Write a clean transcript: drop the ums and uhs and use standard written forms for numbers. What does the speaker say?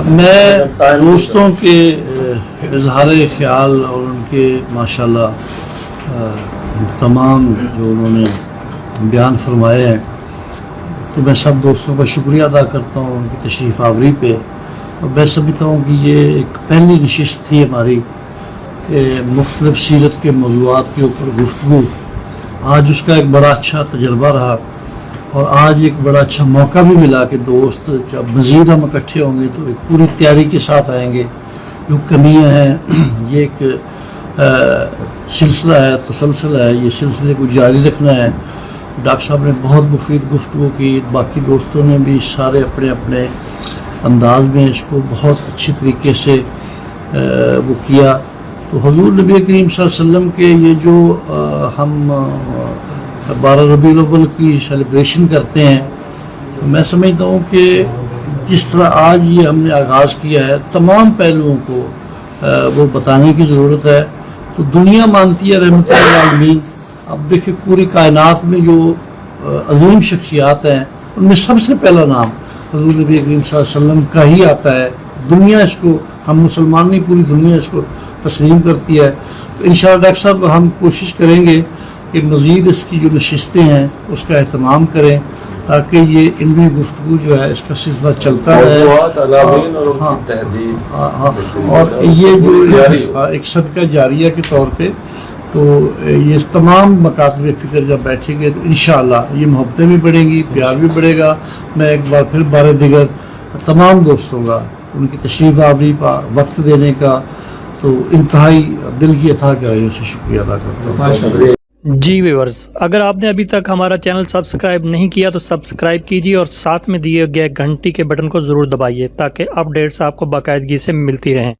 میں دوستوں کے اظہار خیال اور ان کے ماشاءاللہ تمام جو انہوں نے بیان فرمائے ہیں، تو میں سب دوستوں کا شکریہ ادا کرتا ہوں ان کی تشریف آوری پہ. اور میں سمجھتا ہوں کہ یہ ایک پہلی نشست تھی ہماری مختلف سیرت کے موضوعات کے اوپر گفتگو. آج اس کا ایک بڑا اچھا تجربہ رہا اور آج ایک بڑا اچھا موقع بھی ملا کہ دوست جب مزید ہم اکٹھے ہوں گے تو ایک پوری تیاری کے ساتھ آئیں گے. جو کمیاں ہیں یہ ایک سلسلہ ہے، تسلسل ہے، یہ سلسلے کو جاری رکھنا ہے. ڈاکٹر صاحب نے بہت مفید گفتگو کی، باقی دوستوں نے بھی سارے اپنے اپنے انداز میں اس کو بہت اچھی طریقے سے وہ کیا. تو حضور نبی کریم صلی اللہ علیہ وسلم کے یہ جو ہم 12 ربیع الاول کی سیلیبریشن کرتے ہیں، میں سمجھتا ہوں کہ جس طرح آج یہ ہم نے آغاز کیا ہے تمام پہلوؤں کو وہ بتانے کی ضرورت ہے. تو دنیا مانتی ہے رحمت للعالمین. اب دیکھیں پوری کائنات میں جو عظیم شخصیات ہیں ان میں سب سے پہلا نام حضور نبی کریم صلی اللہ علیہ وسلم کا ہی آتا ہے. دنیا اس کو، ہم مسلمان نہیں پوری دنیا اس کو تسلیم کرتی ہے. تو انشاءاللہ ڈاکٹر صاحب ہم کوشش کریں گے کہ مزید اس کی جو نشستیں ہیں اس کا اہتمام کریں تاکہ یہ علمی گفتگو جو ہے اس کا سلسلہ چلتا رہے. اور یہ جو ایک صدقہ جاریہ کے طور پہ تو یہ تمام مکاتب فکر جب بیٹھیں گے تو انشاءاللہ یہ محبتیں بھی بڑھیں گی، پیار بھی بڑھے گا. میں ایک بار پھر بار دیگر تمام دوستوں کا ان کی تشریف آوری پر وقت دینے کا تو انتہائی دل کی عطا گہرائیوں سے شکریہ ادا کرتا ہوں. جی ویورز، اگر آپ نے ابھی تک ہمارا چینل سبسکرائب نہیں کیا تو سبسکرائب کیجیے اور ساتھ میں دیے گئے گھنٹی کے بٹن کو ضرور دبائیے تاکہ اپڈیٹس آپ کو باقاعدگی سے ملتی رہیں.